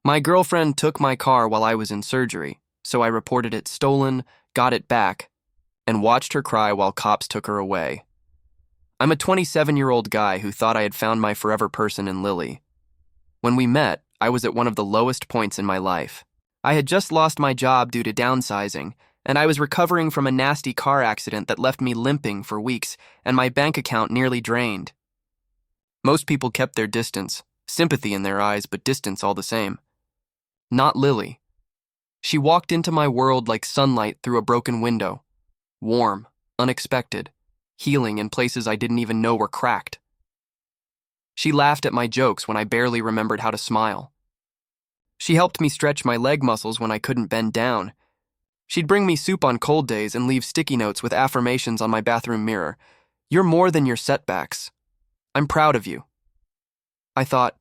My girlfriend took my car while I was in surgery, so I reported it stolen, got it back, and watched her cry while cops took her away. I'm a 27-year-old guy who thought I had found my forever person in Lily. When we met, I was at one of the lowest points in my life. I had just lost my job due to downsizing, and I was recovering from a nasty car accident that left me limping for weeks and my bank account nearly drained. Most people kept their distance, sympathy in their eyes, but distance all the same. Not Lily. She walked into my world like sunlight through a broken window. Warm, unexpected, healing in places I didn't even know were cracked. She laughed at my jokes when I barely remembered how to smile. She helped me stretch my leg muscles when I couldn't bend down. She'd bring me soup on cold days and leave sticky notes with affirmations on my bathroom mirror. "You're more than your setbacks. I'm proud of you." I thought,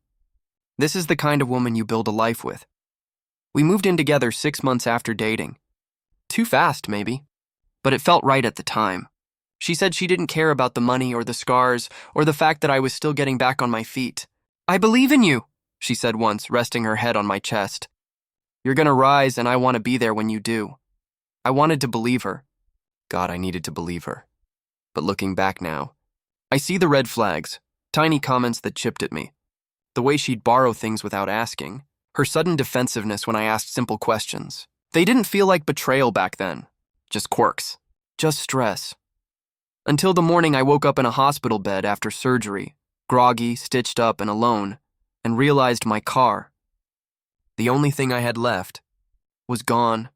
this is the kind of woman you build a life with. We moved in together 6 months after dating. Too fast, maybe, but it felt right at the time. She said she didn't care about the money or the scars or the fact that I was still getting back on my feet. "I believe in you," she said once, resting her head on my chest. "You're gonna rise, and I want to be there when you do." I wanted to believe her. God, I needed to believe her. But looking back now, I see the red flags, tiny comments that chipped at me. The way she'd borrow things without asking. Her sudden defensiveness when I asked simple questions. They didn't feel like betrayal back then. Just quirks. Just stress. Until the morning I woke up in a hospital bed after surgery, groggy, stitched up, and alone, and realized my car, the only thing I had left, was gone,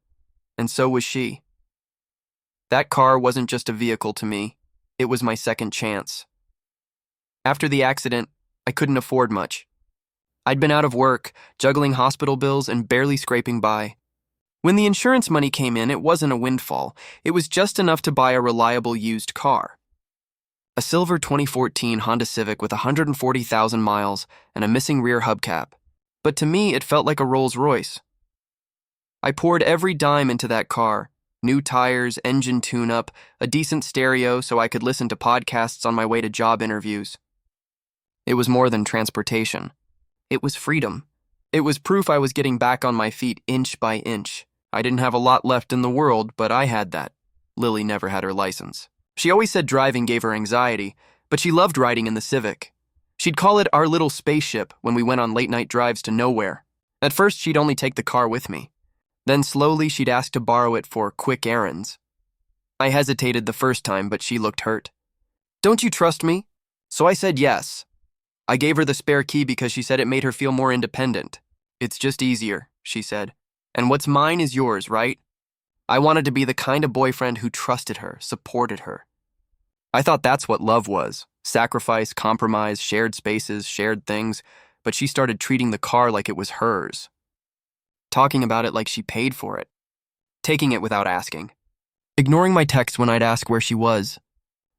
and so was she. That car wasn't just a vehicle to me, it was my second chance. After the accident, I couldn't afford much. I'd been out of work, juggling hospital bills and barely scraping by. When the insurance money came in, it wasn't a windfall. It was just enough to buy a reliable used car. A silver 2014 Honda Civic with 140,000 miles and a missing rear hubcap. But to me, it felt like a Rolls-Royce. I poured every dime into that car. New tires, engine tune-up, a decent stereo so I could listen to podcasts on my way to job interviews. It was more than transportation. It was freedom. It was proof I was getting back on my feet inch by inch. I didn't have a lot left in the world, but I had that. Lily never had her license. She always said driving gave her anxiety, but she loved riding in the Civic. She'd call it our little spaceship when we went on late-night drives to nowhere. At first, she'd only take the car with me. Then slowly, she'd ask to borrow it for quick errands. I hesitated the first time, but she looked hurt. "Don't you trust me?" So I said yes. I gave her the spare key because she said it made her feel more independent. "It's just easier," she said. "And what's mine is yours, right?" I wanted to be the kind of boyfriend who trusted her, supported her. I thought that's what love was. Sacrifice, compromise, shared spaces, shared things. But she started treating the car like it was hers. Talking about it like she paid for it. Taking it without asking. Ignoring my texts when I'd ask where she was.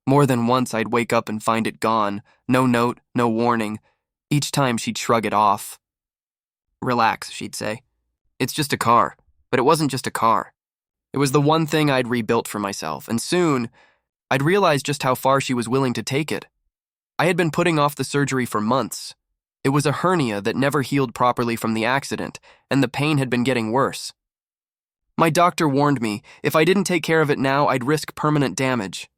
More than once I'd wake up and find it gone. No note, no warning. Each time she'd shrug it off. "Relax," she'd say. "It's just a car." But it wasn't just a car. It was the one thing I'd rebuilt for myself, and soon, I'd realized just how far she was willing to take it. I had been putting off the surgery for months. It was a hernia that never healed properly from the accident, and the pain had been getting worse. My doctor warned me, if I didn't take care of it now, I'd risk permanent damage.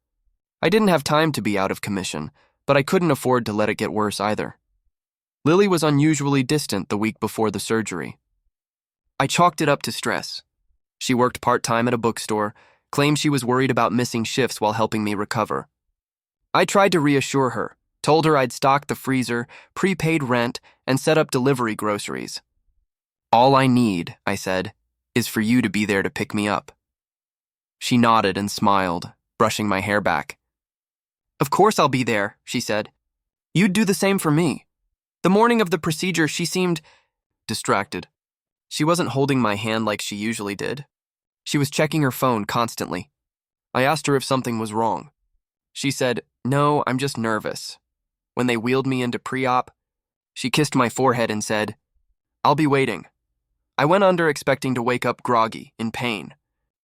I didn't have time to be out of commission, but I couldn't afford to let it get worse either. Lily was unusually distant the week before the surgery. I chalked it up to stress. She worked part-time at a bookstore, claimed she was worried about missing shifts while helping me recover. I tried to reassure her, told her I'd stocked the freezer, prepaid rent, and set up delivery groceries. "All I need," I said, "is for you to be there to pick me up." She nodded and smiled, brushing my hair back. "Of course I'll be there," she said. "You'd do the same for me." The morning of the procedure, she seemed distracted. She wasn't holding my hand like she usually did. She was checking her phone constantly. I asked her if something was wrong. She said, "No, I'm just nervous." When they wheeled me into pre-op, she kissed my forehead and said, "I'll be waiting." I went under expecting to wake up groggy, in pain,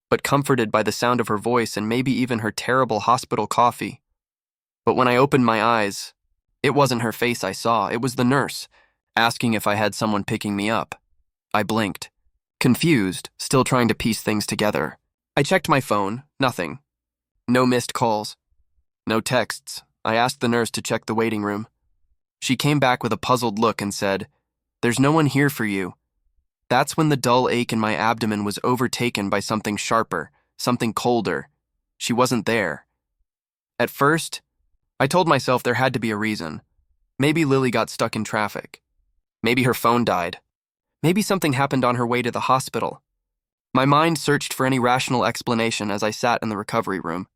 but comforted by the sound of her voice and maybe even her terrible hospital coffee. But when I opened my eyes, it wasn't her face I saw, it was the nurse, asking if I had someone picking me up. I blinked, confused, still trying to piece things together. I checked my phone, nothing. No missed calls. No texts. I asked the nurse to check the waiting room. She came back with a puzzled look and said, "There's no one here for you." That's when the dull ache in my abdomen was overtaken by something sharper, something colder. She wasn't there. At first, I told myself there had to be a reason. Maybe Lily got stuck in traffic. Maybe her phone died. Maybe something happened on her way to the hospital. My mind searched for any rational explanation as I sat in the recovery room.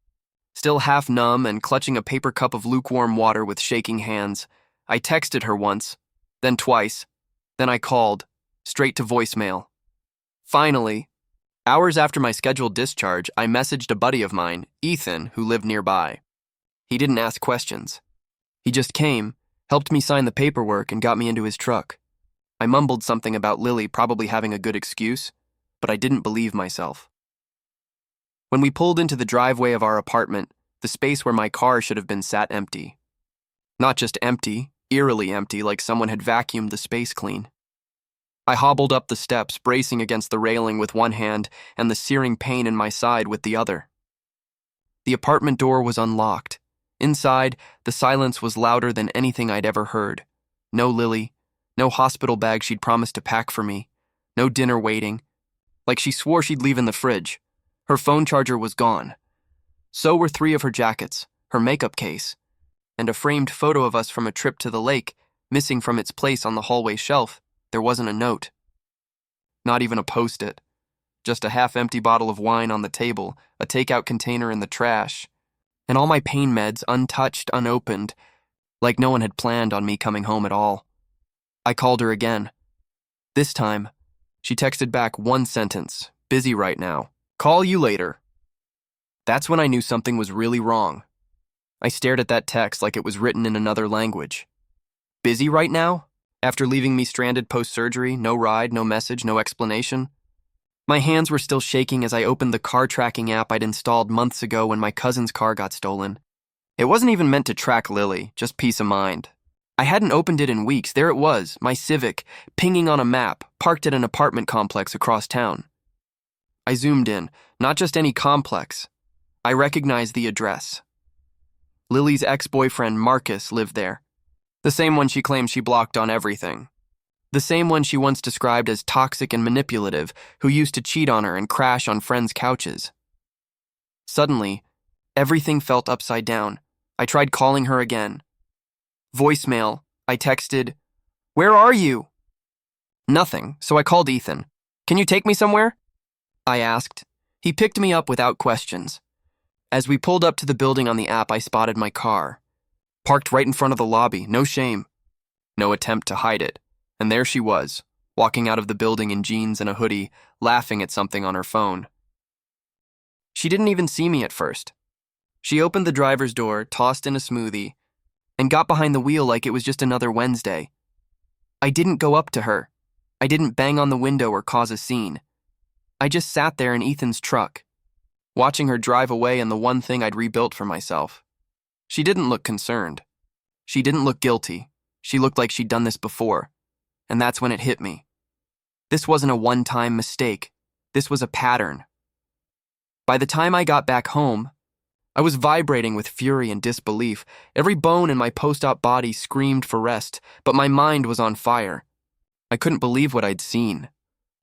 Still half numb and clutching a paper cup of lukewarm water with shaking hands, I texted her once, then twice, then I called, straight to voicemail. Finally, hours after my scheduled discharge, I messaged a buddy of mine, Ethan, who lived nearby. He didn't ask questions. He just came, helped me sign the paperwork, and got me into his truck. I mumbled something about Lily probably having a good excuse, but I didn't believe myself. When we pulled into the driveway of our apartment, the space where my car should have been sat empty. Not just empty, eerily empty, like someone had vacuumed the space clean. I hobbled up the steps, bracing against the railing with one hand and the searing pain in my side with the other. The apartment door was unlocked. Inside, the silence was louder than anything I'd ever heard. No Lily, no hospital bag she'd promised to pack for me, no dinner waiting. Like she swore she'd leave in the fridge. Her phone charger was gone. So were 3 of her jackets, her makeup case, and a framed photo of us from a trip to the lake, missing from its place on the hallway shelf. There wasn't a note. Not even a post-it. Just a half-empty bottle of wine on the table, a takeout container in the trash, and all my pain meds untouched, unopened, like no one had planned on me coming home at all. I called her again. This time, she texted back one sentence, "Busy right now. Call you later." That's when I knew something was really wrong. I stared at that text like it was written in another language. Busy right now? After leaving me stranded post-surgery, no ride, no message, no explanation? My hands were still shaking as I opened the car tracking app I'd installed months ago when my cousin's car got stolen. It wasn't even meant to track Lily, just peace of mind. I hadn't opened it in weeks. There it was, my Civic, pinging on a map, parked at an apartment complex across town. I zoomed in, not just any complex. I recognized the address. Lily's ex-boyfriend, Marcus, lived there. The same one she claimed she blocked on everything. The same one she once described as toxic and manipulative, who used to cheat on her and crash on friends' couches. Suddenly, everything felt upside down. I tried calling her again. Voicemail. I texted, "Where are you?" Nothing, so I called Ethan. "Can you take me somewhere?" I asked. He picked me up without questions. As we pulled up to the building on the app, I spotted my car. Parked right in front of the lobby, no shame. No attempt to hide it. And there she was, walking out of the building in jeans and a hoodie, laughing at something on her phone. She didn't even see me at first. She opened the driver's door, tossed in a smoothie, and got behind the wheel like it was just another Wednesday. I didn't go up to her. I didn't bang on the window or cause a scene. I just sat there in Ethan's truck, watching her drive away in the one thing I'd rebuilt for myself. She didn't look concerned. She didn't look guilty. She looked like she'd done this before. And that's when it hit me. This wasn't a one-time mistake. This was a pattern. By the time I got back home, I was vibrating with fury and disbelief. Every bone in my post-op body screamed for rest, but my mind was on fire. I couldn't believe what I'd seen.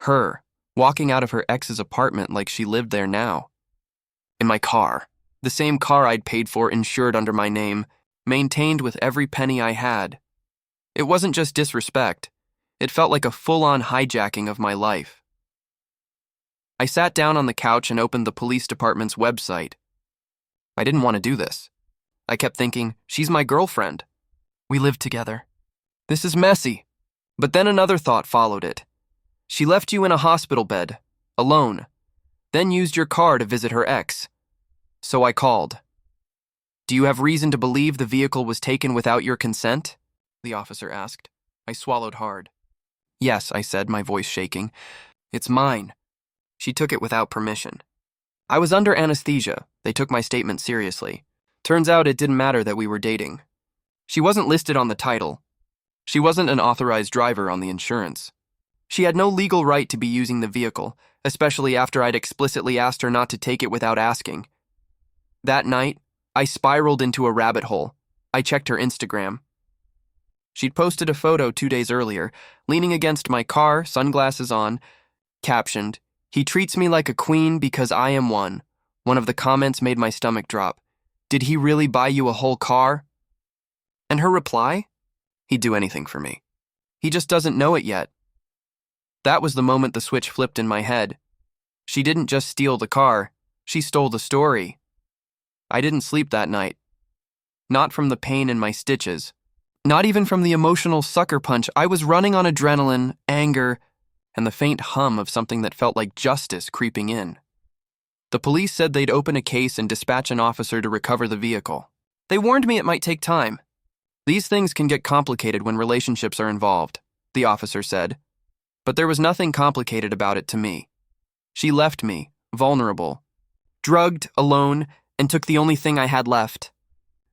Her, walking out of her ex's apartment like she lived there now. In my car. The same car I'd paid for, insured under my name, maintained with every penny I had. It wasn't just disrespect. It felt like a full-on hijacking of my life. I sat down on the couch and opened the police department's website. I didn't want to do this. I kept thinking, she's my girlfriend. We live together. This is messy. But then another thought followed it. She left you in a hospital bed, alone, then used your car to visit her ex. So I called. "Do you have reason to believe the vehicle was taken without your consent?" the officer asked. I swallowed hard. "Yes," I said, my voice shaking. "It's mine. She took it without permission." I was under anesthesia. They took my statement seriously. Turns out it didn't matter that we were dating. She wasn't listed on the title. She wasn't an authorized driver on the insurance. She had no legal right to be using the vehicle, especially after I'd explicitly asked her not to take it without asking. That night, I spiraled into a rabbit hole. I checked her Instagram. She'd posted a photo 2 days earlier, leaning against my car, sunglasses on, captioned, "He treats me like a queen because I am one." One of the comments made my stomach drop. "Did he really buy you a whole car?" And her reply? "He'd do anything for me. He just doesn't know it yet." That was the moment the switch flipped in my head. She didn't just steal the car, she stole the story. I didn't sleep that night. Not from the pain in my stitches. Not even from the emotional sucker punch. I was running on adrenaline, anger, and the faint hum of something that felt like justice creeping in. The police said they'd open a case and dispatch an officer to recover the vehicle. They warned me it might take time. "These things can get complicated when relationships are involved," the officer said. But there was nothing complicated about it to me. She left me, vulnerable, drugged, alone, and took the only thing I had left.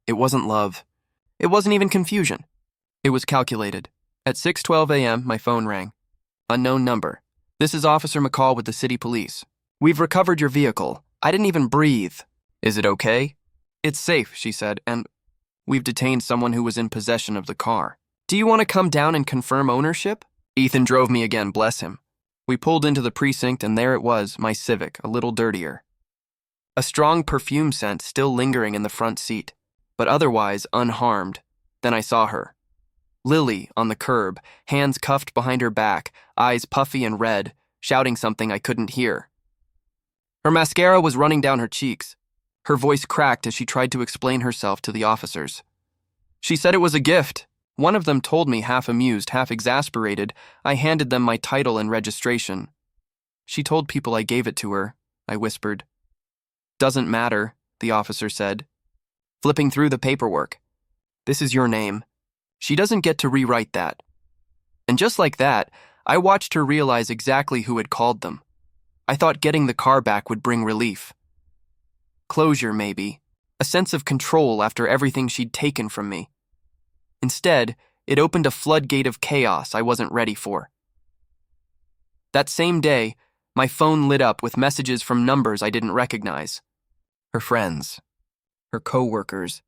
It wasn't love. It wasn't even confusion. It was calculated. At 6:12 a.m., my phone rang. Unknown number. "This is Officer McCall with the city police. We've recovered your vehicle. I didn't even breathe. Is it okay?" "It's safe," she said, "and we've detained someone who was in possession of the car. Do you want to come down and confirm ownership?" Ethan drove me again, bless him. We pulled into the precinct, and there it was, my Civic, a little dirtier. A strong perfume scent still lingering in the front seat, but otherwise unharmed. Then I saw her. Lily on the curb, hands cuffed behind her back, eyes puffy and red, shouting something I couldn't hear. Her mascara was running down her cheeks. Her voice cracked as she tried to explain herself to the officers. She said it was a gift. One of them told me, half amused, half exasperated. I handed them my title and registration. "She told people I gave it to her," I whispered. "Doesn't matter," the officer said, flipping through the paperwork. "This is your name. She doesn't get to rewrite that." And just like that, I watched her realize exactly who had called them. I thought getting the car back would bring relief. Closure, maybe. A sense of control after everything she'd taken from me. Instead, it opened a floodgate of chaos I wasn't ready for. That same day, my phone lit up with messages from numbers I didn't recognize. Her friends. Her co-workers.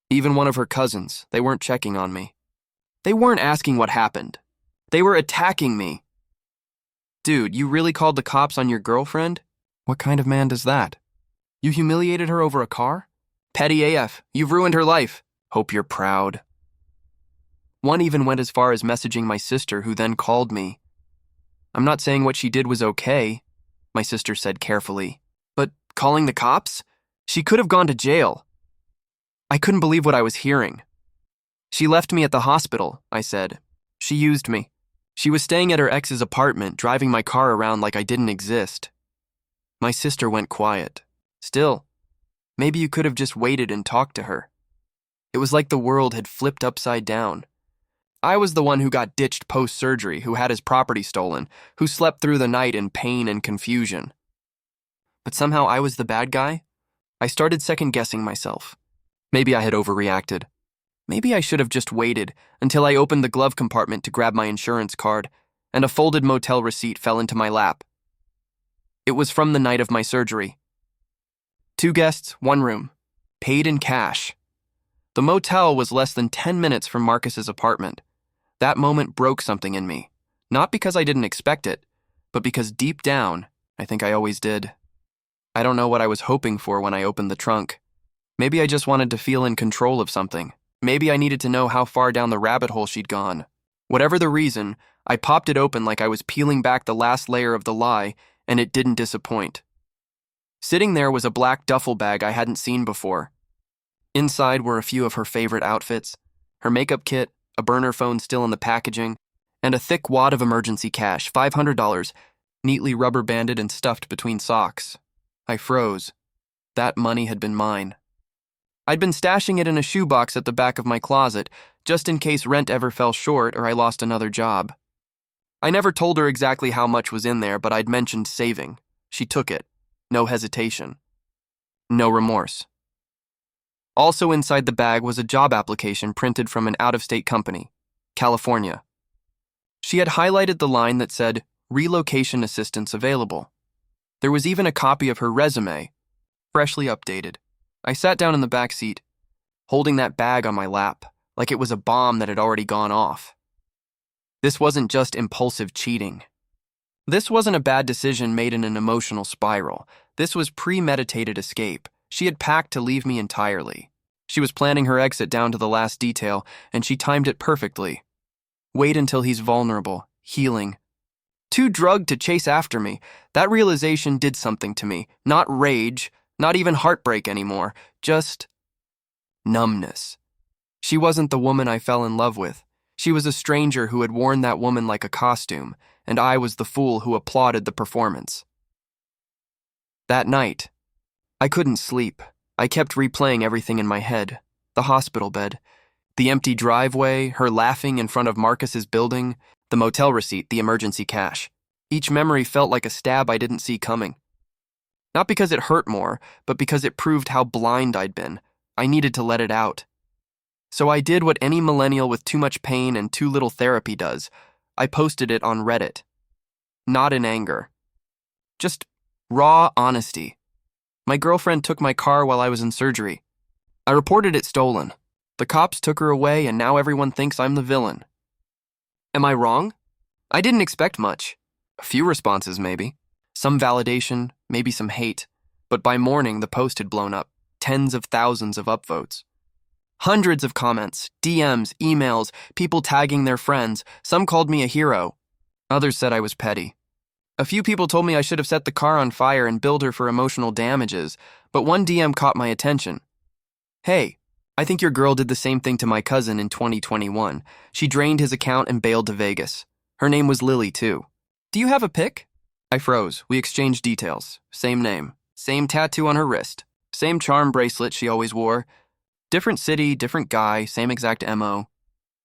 Even one of her cousins. They weren't checking on me. They weren't asking what happened. They were attacking me. "Dude, you really called the cops on your girlfriend? What kind of man does that? You humiliated her over a car? Petty AF, you've ruined her life. Hope you're proud." One even went as far as messaging my sister, who then called me. "I'm not saying what she did was okay," my sister said carefully. "But calling the cops? She could have gone to jail." I couldn't believe what I was hearing. "She left me at the hospital," I said. "She used me. She was staying at her ex's apartment, driving my car around like I didn't exist." My sister went quiet. "Still, maybe you could have just waited and talked to her." It was like the world had flipped upside down. I was the one who got ditched post-surgery, who had his property stolen, who slept through the night in pain and confusion. But somehow I was the bad guy. I started second-guessing myself. Maybe I had overreacted. Maybe I should have just waited until I opened the glove compartment to grab my insurance card, and a folded motel receipt fell into my lap. It was from the night of my surgery. 2 guests, 1 room. Paid in cash. The motel was less than 10 minutes from Marcus's apartment. That moment broke something in me. Not because I didn't expect it, but because deep down, I think I always did. I don't know what I was hoping for when I opened the trunk. Maybe I just wanted to feel in control of something. Maybe I needed to know how far down the rabbit hole she'd gone. Whatever the reason, I popped it open like I was peeling back the last layer of the lie, and it didn't disappoint. Sitting there was a black duffel bag I hadn't seen before. Inside were a few of her favorite outfits, her makeup kit, a burner phone still in the packaging, and a thick wad of emergency cash, $500, neatly rubber banded and stuffed between socks. I froze. That money had been mine. I'd been stashing it in a shoebox at the back of my closet, just in case rent ever fell short or I lost another job. I never told her exactly how much was in there, but I'd mentioned saving. She took it. No hesitation. No remorse. Also inside the bag was a job application printed from an out-of-state company, California. She had highlighted the line that said, "Relocation assistance available." There was even a copy of her resume, freshly updated. I sat down in the back seat, holding that bag on my lap, like it was a bomb that had already gone off. This wasn't just impulsive cheating. This wasn't a bad decision made in an emotional spiral. This was premeditated escape. She had packed to leave me entirely. She was planning her exit down to the last detail, and she timed it perfectly. Wait until he's vulnerable, healing. Too drugged to chase after me. That realization did something to me. Not rage, not even heartbreak anymore. Just numbness. She wasn't the woman I fell in love with. She was a stranger who had worn that woman like a costume, and I was the fool who applauded the performance. That night, I couldn't sleep. I kept replaying everything in my head. The hospital bed, the empty driveway, her laughing in front of Marcus's building, the motel receipt, the emergency cash. Each memory felt like a stab I didn't see coming. Not because it hurt more, but because it proved how blind I'd been. I needed to let it out. So I did what any millennial with too much pain and too little therapy does. I posted it on Reddit. Not in anger. Just raw honesty. My girlfriend took my car while I was in surgery. I reported it stolen. The cops took her away, and now everyone thinks I'm the villain. Am I wrong? I didn't expect much. A few responses, maybe. Some validation, maybe some hate. But by morning, the post had blown up. Tens of thousands of upvotes. Hundreds of comments, DMs, emails, people tagging their friends. Some called me a hero. Others said I was petty. A few people told me I should have set the car on fire and billed her for emotional damages, but one DM caught my attention. "Hey, I think your girl did the same thing to my cousin in 2021. She drained his account and bailed to Vegas. Her name was Lily, too. Do you have a pic?" I froze. We exchanged details. Same name. Same tattoo on her wrist. Same charm bracelet she always wore. Different city, different guy, same exact MO.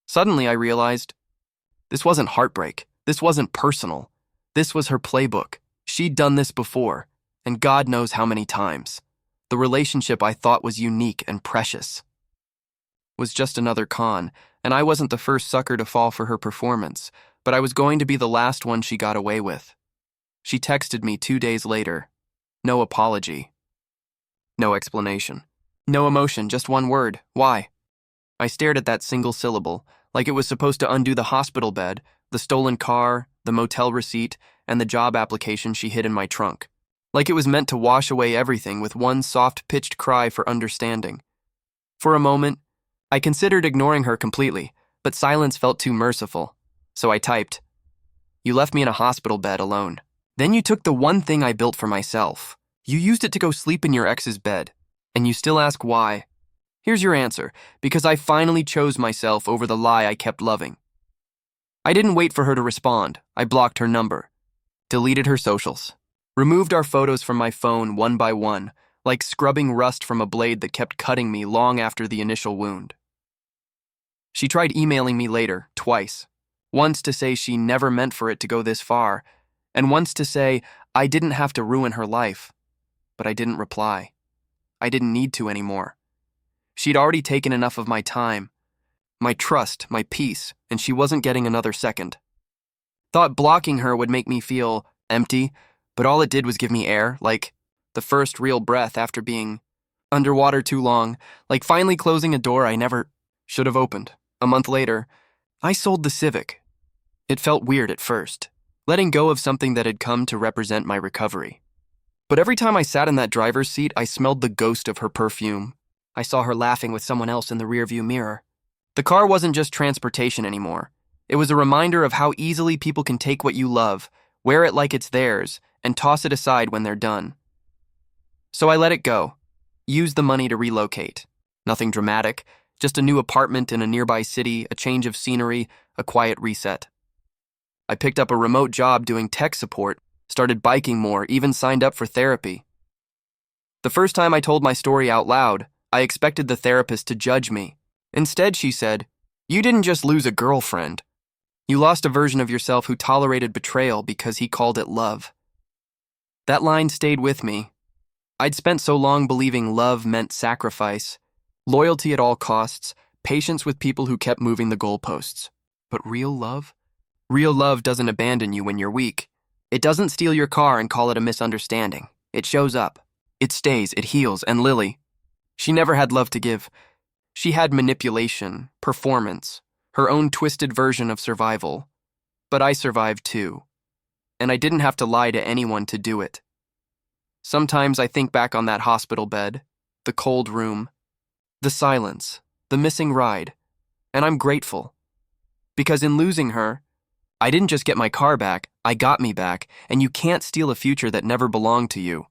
Suddenly I realized this wasn't heartbreak. This wasn't personal. This was her playbook. She'd done this before, and God knows how many times. The relationship I thought was unique and precious was just another con, and I wasn't the first sucker to fall for her performance, but I was going to be the last one she got away with. She texted me 2 days later. No apology. No explanation. No emotion, just one word. Why? I stared at that single syllable, like it was supposed to undo the hospital bed, the stolen car, the motel receipt, and the job application she hid in my trunk. Like it was meant to wash away everything with one soft-pitched cry for understanding. For a moment, I considered ignoring her completely, but silence felt too merciful. So I typed, "You left me in a hospital bed alone. Then you took the one thing I built for myself. You used it to go sleep in your ex's bed. And you still ask why? Here's your answer, because I finally chose myself over the lie I kept loving." I didn't wait for her to respond. I blocked her number, deleted her socials, removed our photos from my phone one by one, like scrubbing rust from a blade that kept cutting me long after the initial wound. She tried emailing me later, twice. Once to say she never meant for it to go this far, and once to say I didn't have to ruin her life. But I didn't reply. I didn't need to anymore. She'd already taken enough of my time, my trust, my peace, and she wasn't getting another second. Thought blocking her would make me feel empty, but all it did was give me air, like the first real breath after being underwater too long, like finally closing a door I never should have opened. A month later, I sold the Civic. It felt weird at first, letting go of something that had come to represent my recovery. But every time I sat in that driver's seat, I smelled the ghost of her perfume. I saw her laughing with someone else in the rearview mirror. The car wasn't just transportation anymore. It was a reminder of how easily people can take what you love, wear it like it's theirs, and toss it aside when they're done. So I let it go. Used the money to relocate. Nothing dramatic, just a new apartment in a nearby city, a change of scenery, a quiet reset. I picked up a remote job doing tech support, started biking more, even signed up for therapy. The first time I told my story out loud, I expected the therapist to judge me. Instead, she said, "You didn't just lose a girlfriend. You lost a version of yourself who tolerated betrayal because he called it love." That line stayed with me. I'd spent so long believing love meant sacrifice, loyalty at all costs, patience with people who kept moving the goalposts. But real love? Real love doesn't abandon you when you're weak. It doesn't steal your car and call it a misunderstanding. It shows up. It stays, it heals, and Lily, she never had love to give. She had manipulation, performance, her own twisted version of survival. But I survived too. And I didn't have to lie to anyone to do it. Sometimes I think back on that hospital bed, the cold room, the silence, the missing ride, and I'm grateful. Because in losing her, I didn't just get my car back, I got me back, and you can't steal a future that never belonged to you.